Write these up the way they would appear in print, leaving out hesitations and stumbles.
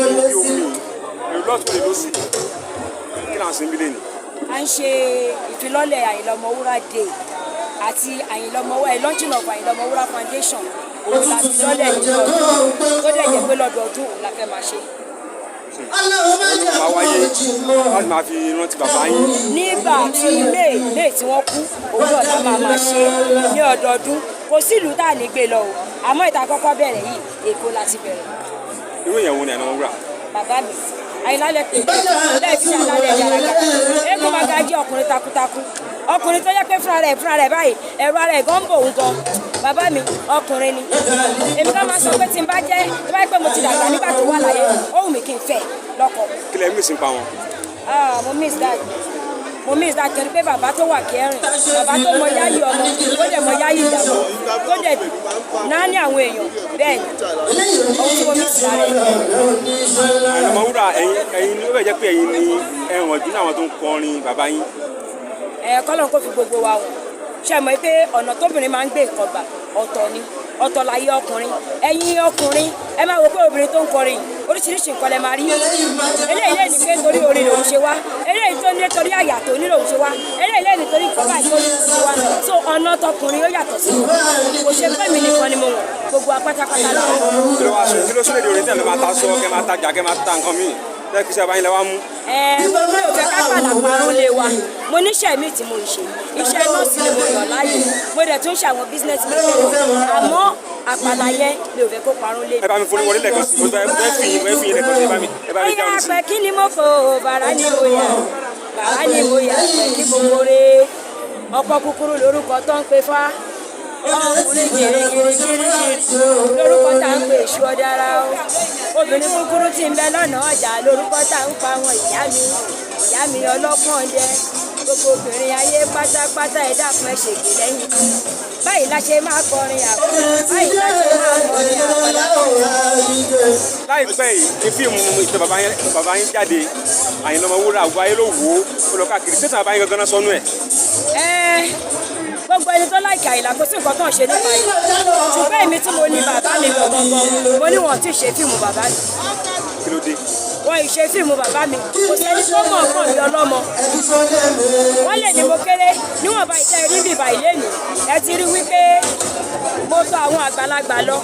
bí omi èrò lọ́tún lè lọ́sì kí là ń sin bílẹ̀ ni. a ń ṣe ìfilọ́lẹ̀ Ayinla Omowura Day àti Ayinla Omowura launching of Ayinla Omowura Foundation òun la fi lọ́lẹ̀ ní ọdún tó dẹ̀ jẹ́ pé lọ́dọọdún òun la fẹ́ máa ṣe. máa wáyé láti máa fi rántí bàbá yín. nígbà tí may tí wọ́n kú òun náà la máa ṣe ní ọdọọdún kò sí ìlú tá à ní gbé lọ o àmọ́ ìta kọ́kọ́ bẹ̀rẹ̀ yìí Èkó láti bẹ̀rẹ̀. irú èèyàn wo ni Ayinla Omowura? bàbá mi Ayinla lẹ́pẹ̀ lẹ́ẹ̀fì alálẹ̀ gàràgà eégún máa ga jẹ́ ọkùnrin takuntakun ọkùnrin tó yẹ pé fúnra rẹ̀ báyìí ẹ̀rọ ara ẹ̀ gan ń bò ń gan bàbá mi ọkùnrin ni èmi kan máa sọ pé tí n bá jẹ́ tó bá yẹ pé mo ti dàgbà nígbà tó wà láyé ó wù mí kí n fẹ́ lọ́kọ. kí lẹ mí sí pa wọn. mo miss that torí pé bàbá tó wà kẹrin bàbá tó mọ yáyí ọmọ tó dẹ̀ mọ yáyí ìyàwó tó dẹ̀ náà ní àwọn èèyàn bẹ́ẹ̀ ni ohun tí mo miss lára ẹ̀. Ayinla Omowura ẹ̀yin ni ó bẹ̀ jẹ́ pé ẹ̀yin ni ẹ̀wọ̀n jù náà àwọn tó ń kọrin bàbá yín. Kọ́lọ́n kó fi gbogbo wa wọ̀ ṣe mọ̀ pé ọ̀nà tóbìnrin máa ń gbé nǹkan gbà ọ̀tọ̀ ni ọ̀tọ̀ láyé ọkùnrin ẹ̀yin ọkùnrin ẹ máa wò pé obìnrin tó ń kọrin oríṣiríṣi nǹkan lẹ máa rí eléyìí lè ní pé torí orin lòun ṣe wá eléyìí tó ní torí àyà tó ní lòun ṣe wá eléyìí lè ní torí kọ́kà tó ní lòun ṣe wá so ọ̀nà tọkùnrin ó yàtọ̀ sí kò ṣe pé mi nìkan ni mo wọ̀ gbogbo apátápátá lọ. kí ló sílẹ̀ di orin tí ẹ̀ lè máa ta sọ kẹ́ máa ta jà kẹ́ máa ta nǹkan míì lẹ́ẹ̀kì sí àbáyín lẹ́wà mú. mo ní òfin kápálà parun lé wa mo níṣẹ́ mi tí mo ń ṣe iṣẹ́ nọ́ọ̀sì ni mo yàn láàyè mo dẹ̀ tún ṣe àwọn bísínẹ́sì mi àmọ́ àpàlà yẹn mi ò fẹ́ kó parun lé. ẹ bá mi fún wọlé lẹ́ẹ̀kan sí ẹ fi yín lẹ́ẹ̀kan sí ẹ bá mi jáwé sí. ọyà pẹ kí ni mo fò bàrà ni mo yà pẹ kí mo mọ̀re ọ̀pọ̀ kúkúrú lórúkọ tó ń pe fá ọkùnrin gírígírí lórúkọ tá à ń pè èṣù ọ̀dára o obìnrin kúkúrú tí ń bẹ lọ́nà ọjà lórúkọ tá à ń pa àwọn ìyá mi ọlọ́pọ̀n jẹ gbogbo obìnrin ayé pátápátá ẹ dákun ẹ ṣègbè lẹ́yìn báyìí la ṣe máa kọrin àpò báyìí la ṣe máa kọrin àpò. láìpẹ́ yìí ní fíìmù ìtàn bàbá yín jáde Ayinla Omowura àgbà ayé ló wò ó lọ káàkiri ṣé tàn bàbá yín gangan sọnù ẹ̀. gbogbo ẹni tó láìka Àyìnlá kò sí nǹkan tó ń ṣe nípa yìí ṣùgbọ́n èmi tí mo ní bàbá mi gangan mo ní wọn ti ṣe fíìmù bàbá mi. kí ló dé. wọn ì ṣe fíìmù bàbá mi kò sẹ́ni tó mọ̀ ọ̀kan mi ọlọ́mọ wọ́n lè ní mo kéré níwọ̀nba ìtẹ́ rí bíbá ilé mi ẹ ti rí wípé mo tọ̀ àwọn àgbàlagbà lọ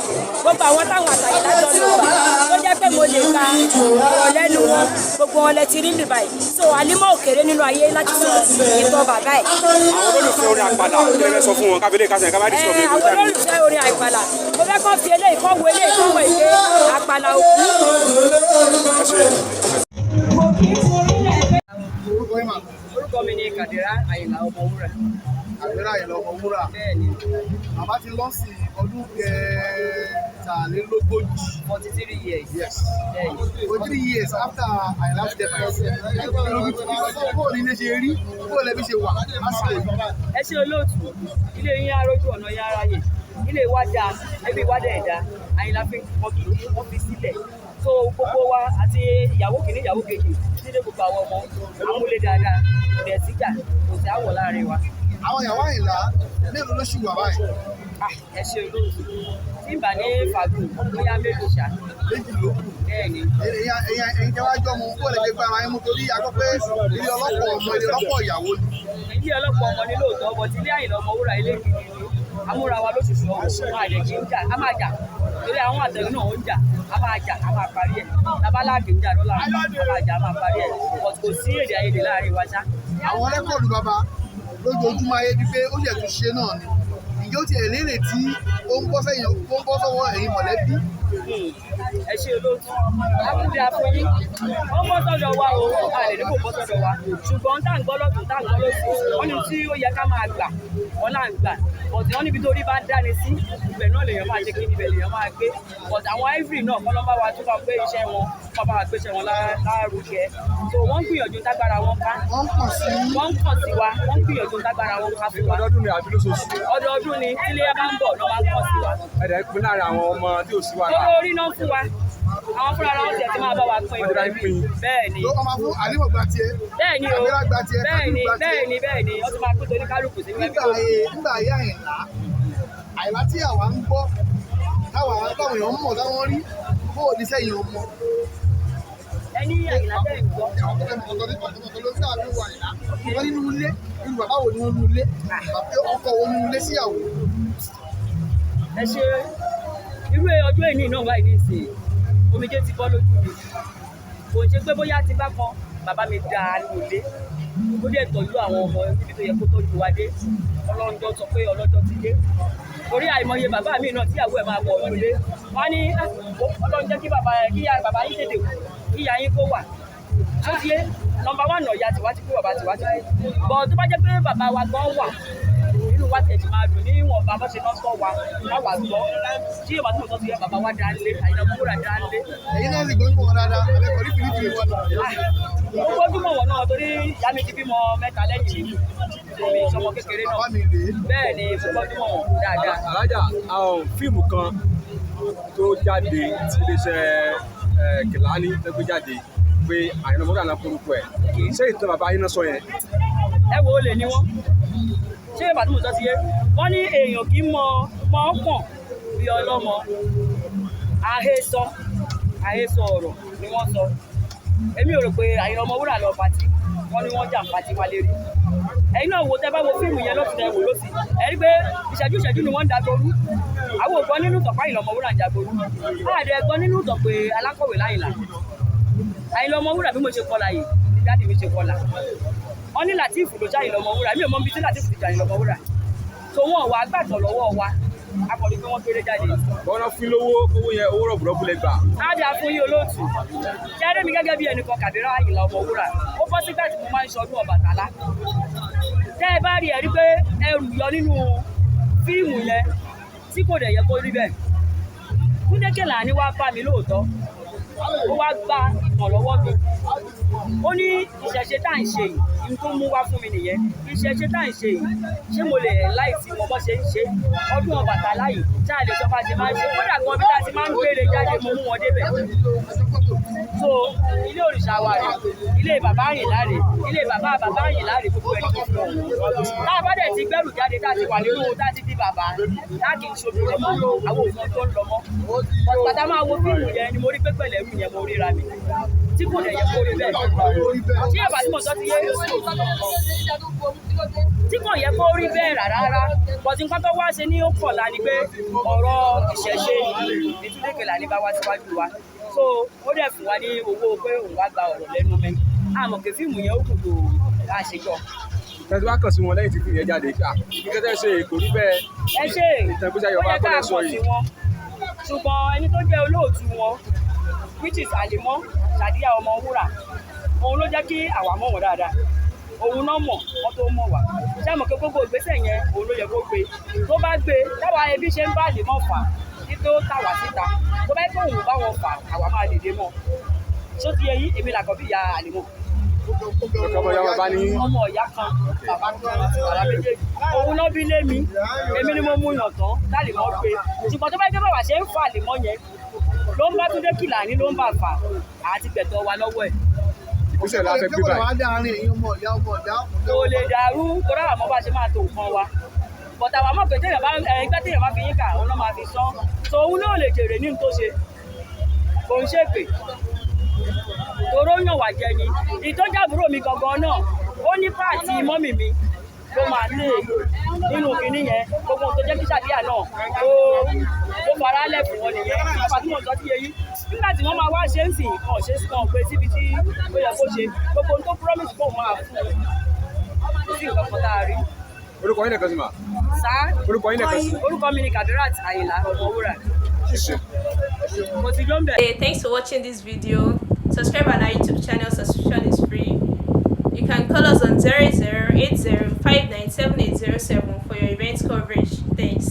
gbogbo àwọn táwọn àtàyè lájọ ló wà tó jẹ́ pé mo lè ka ọ̀rọ̀ lẹ́nu wọn gbogbo wọn lẹ ti rí bíbá yìí so àlímọ̀ òkèrè nínú ayé láti sọ ìtàn bàbá ẹ̀. àwọn olólùfẹ́ orin àpàlà ó lè sọ fún wọn kábílẹ̀ kásẹ̀ kábàdì sọ fún àwọn olólùfẹ́ orin àpàlà mo fẹ́ kọ́ fi eléyìí kọ́ wo eléyìí kọ́ wọ ìgbé àpàlà òkú. orúkọ mi ni Kàdírá Ayinla Omowura. Kàdírá Ayinla Omowura. bẹ́ẹ̀ni. bàbá ti lọ sí ọdún kẹtàlélógójì. 43 years. Yes. bẹ́ẹ̀ni. 43 years after Ayinla's death. bóò ní ilé ṣe rí bóò lẹbi ṣe wà lásìkò yìí. ẹ ṣe olóòtú ilé yín arójú ọ̀nà yín aráyè ilé wa dáa ẹbí wa dẹ̀ dáa Ayinla fi wọ́n fi sílẹ̀ so gbogbo wa àti ìyàwó kìíní ìyàwó kejì nílé gbogbo àwọn ọmọ amúlé dáadáa kò dẹ̀ síjà kò sí àwọ̀ láàrin wa. àwọn ìyàwó Àyìnlá mélòó ló ṣì wà báyìí. ẹ ṣe olóòtú tí ń bà ní fàgùn bóyá mélòó ṣá. méjì ló kù. bẹ́ẹ̀ni. ẹ̀yin jẹ́ wájú ọmọ bó lè gbé ara yín mú torí a gbọ́ pé ilé ọlọ́pọ̀ ọmọ ilé ọlọ́pọ̀ ìyàwó ni. ilé ọlọ́pọ̀ ọmọ ni lóòótọ́ bọ̀ tí ilé Ayinla Omowura ilé kìíní ni amúra wa lóṣooṣù ọ̀hún máa lè kí ń jà á máa jà torí àwọn àtẹ̀wé náà ń jà á máa jà á máa parí ẹ̀ tabaláàgì ń jà lọ́la á máa jà á máa parí ẹ̀ but kò sí èdè àìyedè láàrin wa ṣá. àwọn rẹ́kọ̀dù bàbá lójoojúmọ́ ayé bíi pé ó yẹ tún ṣe náà ni ìjọ ti ẹ̀ lérè tí ó ń bọ́ sọ́wọ́ ẹ̀yin mọ̀lẹ́bí. ẹ ṣe olóòtú akúndé afọyín ó bọ́ sọ́dọ̀ wa o a lè ní kò bọ́ sọ́dọ̀ wa ṣùgbọ́n tá à ń gbọ́ lọ́tún tá à ń gbọ́ lọ́sùn wọ́n ní tí ó yẹ ká máa gbà wọ́n là ń gbà bọ̀dì wọ́n níbi tó rí bá dáni sí ibẹ̀ náà lèèyàn máa ṣe kí ibẹ̀ lèèyàn máa gbé bọ̀dì àwọn ivory náà kọ́ ló bá wa tún bá gbé iṣẹ́ wọn kọ́ bá wa gbé iṣẹ́ wọn lárugẹ so wọ́n ń gbìyànjú tágbára wọn ká wọ́n kàn sí wa wọ́n ń gbìyànjú tágbára wọn ká fún wa. ọdọọdún ni àbí lóṣooṣù. ọdọọdún ni tílé bá ń bọ̀ lọ́ máa kàn sí wa. ẹ̀dẹ̀ pín láàrin àwọn ọmọ tí ò sí wa. owó orí náà fún wa àwọn fúnra ara wọn tiẹ̀ ti máa bá wa pín bẹ́ẹ̀ ni. ló ọmọ fún àlímọ̀ gba tiẹ̀. bẹ́ẹ̀ ni o Kàdírá gba tiẹ̀ bẹ́ẹ̀ ni wọ́n ti máa pín torí kálukú sí nígbà ayé Àyìnlá tí àwa ń gbọ́ táwọn èèyàn mọ̀ táwọn rí bó o ní sẹ́yìn ọmọ ẹni Àyìnlá tẹ̀ ń gbọ́. wọ́n nínú ilé irú bàbá wo ni wọ́n nínú ilé ọkọ wo nínú ilé síyàwó. ẹ ṣe irú ọjọ́ ìní náà wáyé ní ìsìn omijé ti bọ́ lójú mi kò ṣe pé bóyá ti bá kan bàbá mi dá a nínú ilé ó dẹ̀ tọ́jú àwọn ọmọ níbi tó yẹ kó tọ́jú wa dé ọlọ́njọ́ sọ pé ọlọ́jọ́ ti dé torí àìmọye bàbá mi náà tíyàwó ẹ̀ máa bọ̀ ọdún ilé wọ́n á ní ọlọ́run jẹ́ kí bàbá yín tètè kí ìyá yín kó wà tó ti yé nọ́mbà 1 ọ̀ya tiwa ti kú bàbá tiwa ti kú bọ̀ tó bá jẹ́ pé bàbá wa gan wà nínú wa tẹ̀sí máa dùn níwọ̀n bàbá ṣe náà sọ wa káwà gbọ́ tí yóò bá tó sọ ti yẹ bàbá wa dá lé Àyìnlá Omowura dá lé. èyí náà sì gbójú wọn dáadáa àbẹ̀kọ̀ ní fìlífìlì wọn. ó gbójúmọ̀ wọn náà torí ìyá mi ti bímọ 3 lẹ́yìn mi ìṣọmọ kékeré náà bẹ́ẹ̀ ni mo gbójúmọ̀ wọn dáadáa. alájà fíìmù kan tó jáde tí iléeṣẹ́ Kelani tó gbé jáde pé Ayinla Omowura náà forúkọ ẹ̀ ṣé ìtàn bàbá yín náà sọ yẹn. ẹ wo olè ni wọn ṣé ìbá tí mo sọ sí yé wọn ní èèyàn kì í mọ ọkàn bí ọlọ́mọ àhesọ ọ̀rọ̀ ni wọ́n sọ èmi ò rò pé Ayinla Omowura lọ pàtí wọn ni wọ́n jà pàtí wa lérí ẹ̀yin náà wo tẹ́ bá wo fíìmù yẹn lọ́sùn ẹ̀ wò lọ́sì ẹ̀ rí pé ìṣẹ́jú ni wọ́n ń dagboru àwọn ògbọ́n nínú ìtàn Ayinla Omowura ń dagboru àdé ẹ̀gbọ́n nínú ìtàn pé alákọ̀wé láyìnlá Ayinla Omowura bí mo ṣe kọlà yìí dáàdì mi ṣe kọlà wọn ní Latif ló já Ayinla Omowura mi ò mọ bí tí Latif ti já Ayinla Omowura tó wọn wà gbàtọ̀ lọ́wọ́ wa akọ̀lù pé wọ́n gbére jáde. wọ́n náà fún lówó owó yẹn owó rọ̀bùrọ̀bù lẹ gbà. á dà fún yín olóòtú jẹ́rẹ́ mi gẹ́gẹ́ bí ẹnìkan Kàbírà Ayinla Omowura ó bọ́ sígbà tí mo máa ń ṣọdún Ọbàtálá tẹ́ ẹ bá rí ẹ rí pé ẹrù yọ nínú fíìmù yẹn tí kò dẹ̀ yẹ kó rí bẹ́ẹ̀ Tunde Kelani wá bá mi lóòótọ́ ó wá gba ìrànlọ́wọ́ mi ó ní ìṣẹ̀ṣe tá à ń ṣe yìí n tó mú wá fún mi nìyẹn ìṣẹ̀ṣe tá à ń ṣe yìí ṣé mo lè láì tí mo bọ́ ṣe ń ṣe ọdún Ọbàtálá yìí tá a lè sọ bá ṣe máa ń ṣe kódà gan bí tá a ti máa ń gbére jáde mo mú wọn débẹ̀ so ilé òrìṣà wa rè ilé bàbá Àyìnlá rè ilé bàbá Àyìnlá rè gbogbo ẹni tó fi wọn tá a bá dẹ̀ ti gbẹ́rù jáde tá a ti wà nínú tá a ti di bàbá tá a kì í ṣojú lọ́mọ àwọn òfin tó ń lọ mọ́ pàtàkì máa wo fíìmù yẹn ni mo rí pẹ́pẹ́lẹ̀ rú yẹn mo ríra mi tí kò dẹ̀ yẹ kó rí bẹ́ẹ̀ tí ẹ̀bà tí mo sọ ti yé tí kò yẹ kó rí bẹ́ẹ̀ rárá bọ̀dé nǹkan tó wá ṣe ní ó kọ̀ọ̀la ni pé ọ̀rọ̀ ìṣẹ̀ṣe ní Tunde Kelani bá wá síwájú wa so ó dẹ̀ fún wa ní owó pé òun wá gba ọ̀rọ̀ lẹ́nu mi àmọ́ kí fíìmù yẹn ó kù tó bá ṣe jọ. tẹ́tí wá kàn sí wọn lẹ́yìn tí fíìmù yẹn jáde kí kẹ́tẹ́ ṣe kò rí bẹ́ẹ̀. ẹ ṣe ìtẹ̀gbẹ́sẹ̀ Yorùbá ó yẹ ká kàn sí wọn ṣùgbọ́n ẹni tó jẹ́ olóòtú wọn which is Àlímọ́ Sàdíyà Omowura òun ló jẹ́ kí àwa mọ̀ wọ́n dáadáa òun náà mọ̀ wọ́n tó mọ̀ wá ṣé àmọ̀ pé gbogbo ìgbésẹ̀ yẹn òun ló yẹ kó gbé tó bá gbé táwa ẹbí ṣe ń bá Àlímọ́ fà kí tó tà wá síta tó bá yẹ kó òun bá wọn fà àwa máa dìde mọ́ ṣó ti yẹ yí èmi làkọ́ bí ìyá Àlímọ́ ọmọ ìyá kan bàbá kan bàbá méjèèjì òun náà bí lé mi èmi ni mo mú yàn tán l'Àlímọ́ pé ṣùgbọ́n tó bá yẹ kí bàbá ṣe ń fa Àlímọ́ yẹn ló ń bá Tunde Kelani ló ń bá fà àti gbẹ̀tọ̀ wa lọ́wọ́ ẹ̀. ìṣẹ̀lẹ̀ la fẹ́ gbé báyìí. kò lè dàrú torí àwọn ọmọ bá ṣe máa tó nǹkan wa bọ̀tà àwọn ọmọ pé téèyàn bá fi yín kà òun náà máa fi sán so òun náà lè jèrè ní tó ṣe kò ń ṣèpè toró yàn wá jẹ ni ìtọ́jàbúrò mi gangan náà ó ní páàtì mọ́mì mi ló máa lé nínú kinní yẹn gbogbo tó jẹ́ kí Sàdíyà náà ó fara lẹ̀ fún wọn nìyẹn nípa tí mo sọ sí eyín nígbà tí wọ́n máa wá ṣe ń sìn kàn ṣe sí kan pé síbi tí ó yẹ kó ṣe gbogbo tó promise kó máa fún un sí nǹkan kan tá a rí. orúkọ yín nìkan sí ma. sá orúkọ yín nìkan sí. orúkọ mi ni Kàbírà Ayinla Omowura. mo ti jó ń bẹ̀. Hey, thanks for watching this video. Subscribe on our YouTube channel. Subscription is free. You can call us on 0080597807 for your event coverage. Thanks.